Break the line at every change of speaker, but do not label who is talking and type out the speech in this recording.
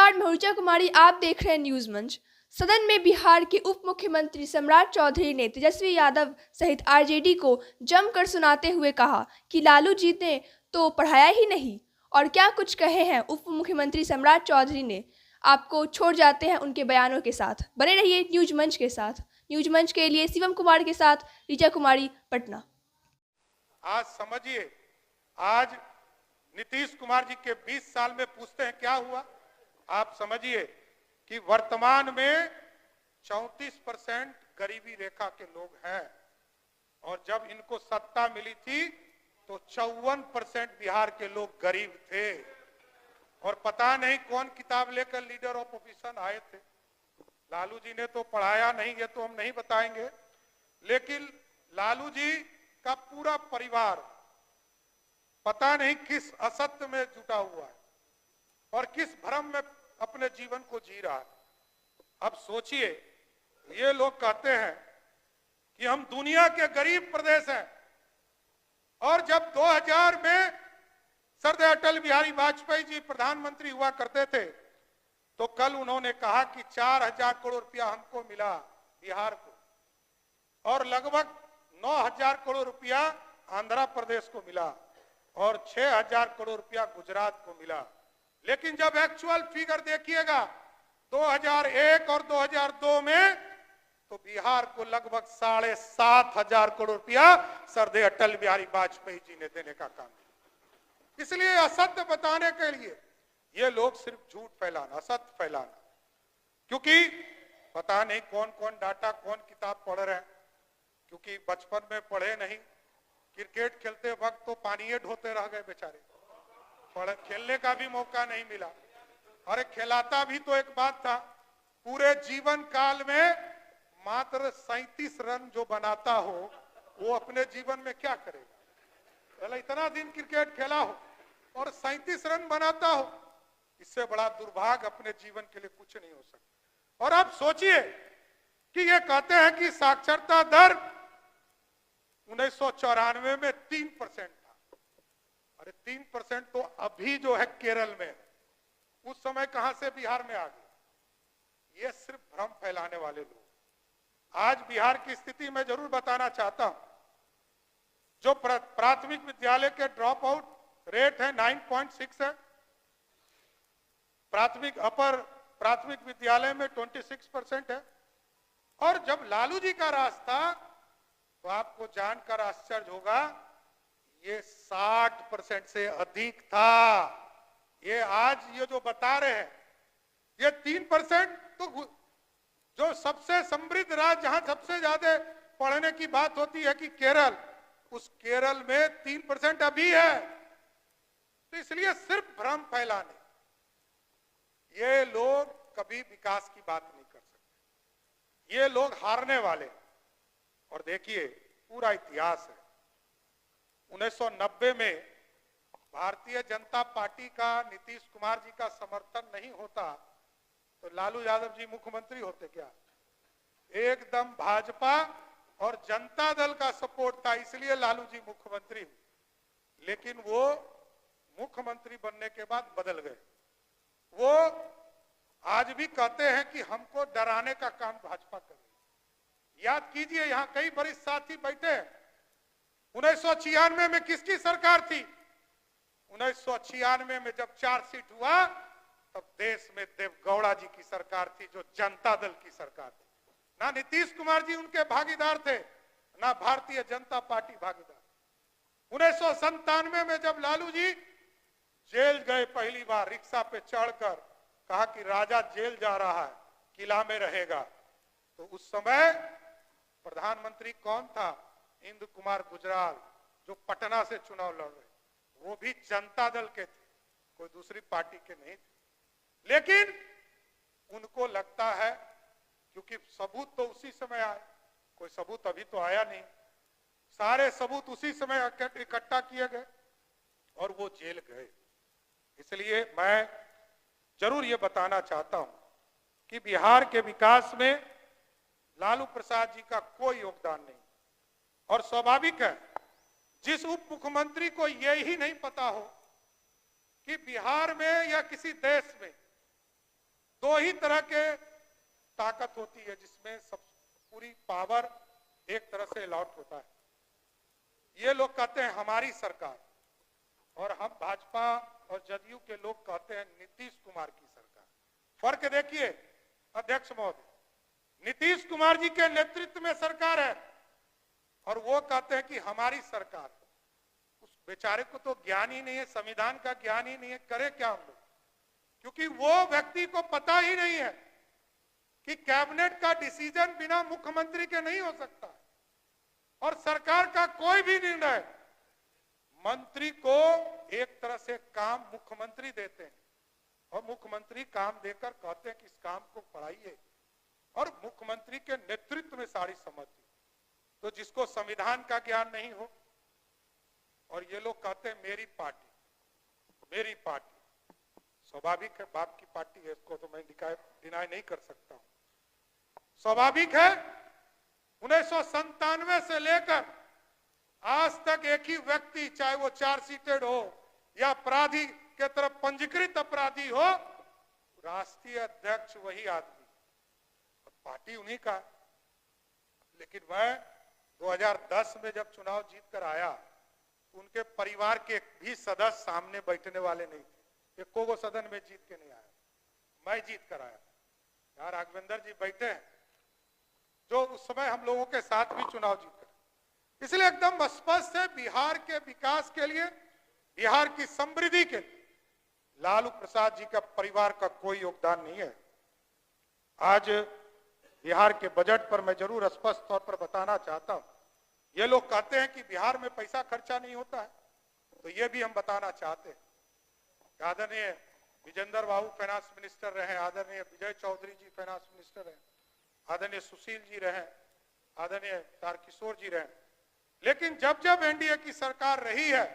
नमस्कार, मैं ऊर्जा कुमारी। आप देख रहे हैं न्यूज मंच। सदन में बिहार के उप मुख्यमंत्री सम्राट चौधरी ने तेजस्वी यादव सहित आरजेडी को जमकर सुनाते हुए कहा कि लालू जी ने तो पढ़ाया ही नहीं। और क्या कुछ कहे हैं उप मुख्यमंत्री सम्राट चौधरी ने, आपको छोड़ जाते हैं उनके बयानों के साथ। बने रहिए न्यूज मंच के साथ। न्यूज मंच के लिए शिवम कुमार के साथ ऋचा कुमारी, पटना।
आज समझिए, आज नीतीश कुमार जी के 20 साल में पूछते हैं क्या हुआ। आप समझिए कि वर्तमान में 34% गरीबी रेखा के लोग हैं, और जब इनको सत्ता मिली थी तो 54% बिहार के लोग गरीब थे। और पता नहीं कौन किताब लेकर लीडर ऑफ ऑपोजिशन आए थे। लालू जी ने तो पढ़ाया नहीं, ये तो हम नहीं बताएंगे, लेकिन लालू जी का पूरा परिवार पता नहीं किस असत्य में जुटा हुआ है और किस भ्रम में अपने जीवन को जी रहा है। अब सोचिए, ये लोग कहते हैं कि हम दुनिया के गरीब प्रदेश हैं, और जब 2000 में सरदार अटल बिहारी वाजपेयी जी प्रधानमंत्री हुआ करते थे तो कल उन्होंने कहा कि 4000 करोड़ रुपया हमको मिला बिहार को, और लगभग 9000 करोड़ रुपया आंध्र प्रदेश को मिला, और 6000 करोड़ रुपया गुजरात को मिला। लेकिन जब एक्चुअल फिगर देखिएगा 2001 और 2002 में, तो बिहार को लगभग 7500 करोड़ रुपया सरदार अटल बिहारी वाजपेयी जी ने देने का काम किया। इसलिए असत्य बताने के लिए ये लोग सिर्फ झूठ फैलाना, असत्य फैलाना, क्योंकि पता नहीं कौन कौन डाटा, कौन किताब पढ़ रहे हैं, क्योंकि बचपन में पढ़े नहीं। क्रिकेट खेलते वक्त तो पानी ढोते रह गए बेचारे, खेलने का भी मौका नहीं मिला। अरे खिलाता भी तो एक बात था, पूरे जीवन काल में मात्र 37 रन जो बनाता हो वो अपने जीवन में क्या करेगा। इतना दिन क्रिकेट खेला हो और 37 रन बनाता हो, इससे बड़ा दुर्भाग्य अपने जीवन के लिए कुछ नहीं हो सकता। और अब सोचिए कि ये कहते हैं कि साक्षरता दर 1994 में 3% था। अरे 3% तो अभी जो है केरल में, उस समय कहां से बिहार में आ गया। ये सिर्फ भ्रम फैलाने वाले लोग। आज बिहार की स्थिति मैं जरूर बताना चाहता हूं। जो प्राथमिक विद्यालय के ड्रॉप आउट रेट है 9.6 है, प्राथमिक विद्यालय में 26% है। और जब लालू जी का राज था तो आपको जानकर आश्चर्य होगा, ये 60% से अधिक था। ये आज ये जो बता रहे हैं ये 3%, तो जो सबसे समृद्ध राज्य जहां सबसे ज्यादा पढ़ने की बात होती है कि केरल, उस केरल में 3% अभी है। तो इसलिए सिर्फ भ्रम फैलाने, ये लोग कभी विकास की बात नहीं कर सकते। ये लोग हारने वाले। और देखिए, पूरा इतिहास है। 1990 में भारतीय जनता पार्टी का नीतीश कुमार जी का समर्थन नहीं होता तो लालू यादव जी मुख्यमंत्री होते क्या? एकदम भाजपा और जनता दल का सपोर्ट था, इसलिए लालू जी मुख्यमंत्री हुए। लेकिन वो मुख्यमंत्री बनने के बाद बदल गए। वो आज भी कहते हैं कि हमको डराने का काम भाजपा कर रही है। याद कीजिए, यहां कई वरिष्ठ साथी बैठे हैं। 1996 में किसकी सरकार थी? 1996 में जब 4 सीट हुआ तब देश में देवगौड़ा जी की सरकार थी, जो जनता दल की सरकार थी। ना नीतीश कुमार जी उनके भागीदार थे, ना भारतीय जनता पार्टी भागीदार। 1997 में जब लालू जी जेल गए पहली बार, रिक्शा पे चढ़कर कहा कि राजा जेल जा रहा है, किला में रहेगा, तो उस समय प्रधानमंत्री कौन था? इंदु कुमार गुजराल, जो पटना से चुनाव लड़ रहे, वो भी जनता दल के थे, कोई दूसरी पार्टी के नहीं थे। लेकिन उनको लगता है, क्योंकि सबूत तो उसी समय आए, कोई सबूत अभी तो आया नहीं, सारे सबूत उसी समय इकट्ठा किए गए और वो जेल गए। इसलिए मैं जरूर ये बताना चाहता हूं कि बिहार के विकास में लालू प्रसाद जी का कोई योगदान नहीं। और स्वाभाविक है, जिस उप मुख्यमंत्री को यही नहीं पता हो कि बिहार में या किसी देश में दो ही तरह के ताकत होती है जिसमें सब पूरी पावर एक तरह से अलॉट होता है। ये लोग कहते हैं हमारी सरकार, और हम भाजपा और जदयू के लोग कहते हैं नीतीश कुमार की सरकार। फर्क देखिए अध्यक्ष महोदय, नीतीश कुमार जी के नेतृत्व में सरकार है और वो कहते हैं कि हमारी सरकार। उस बेचारे को तो ज्ञान ही नहीं है, संविधान का ज्ञान ही नहीं है, करे क्या हम लोग? क्योंकि वो व्यक्ति को पता ही नहीं है कि कैबिनेट का डिसीजन बिना मुख्यमंत्री के नहीं हो सकता और सरकार का कोई भी निर्णय मंत्री को एक तरह से काम मुख्यमंत्री देते हैं और मुख्यमंत्री काम देकर कहते हैं कि इस काम को पढ़ाइए और मुख्यमंत्री के नेतृत्व में सारी समझती। तो जिसको संविधान का ज्ञान नहीं हो और ये लोग कहते हैं मेरी पार्टी, स्वाभाविक है, बाप की पार्टी है, इसको तो मैं डिनाई नहीं कर सकता हूं। स्वाभाविक है 1997 से लेकर आज तक एक ही व्यक्ति, चाहे वो 4 सीटेड हो या अपराधी के तरफ पंजीकृत अपराधी हो, राष्ट्रीय अध्यक्ष वही आदमी, पार्टी उन्हीं का। लेकिन मैं 2010 में जब चुनाव जीत कर आया, उनके परिवार के भी सदस्य सामने बैठने वाले नहीं थे, एको वो सदन में जीत के नहीं आया, मैं जीत कर आया। यार राघवेंद्र जी बैठे हैं जो उस समय हम लोगों के साथ भी चुनाव जीत कर, इसलिए एकदम स्पष्ट है बिहार के विकास के लिए, बिहार की समृद्धि के लिए लालू प्रसाद जी का परिवार का कोई योगदान नहीं है। आज बिहार के बजट पर मैं जरूर स्पष्ट तौर पर बताना चाहता हूं, ये लोग कहते हैं कि बिहार में पैसा खर्चा नहीं होता है, तो ये भी हम बताना चाहते हैं। आदरणीय विजेंद्र बाबू फाइनेंस मिनिस्टर रहे, आदरणीय विजय चौधरी जी फाइनेंस मिनिस्टर रहे, आदरणीय सुशील जी रहे, आदरणीय तारकिशोर जी रहे, लेकिन जब जब एनडीए की सरकार रही है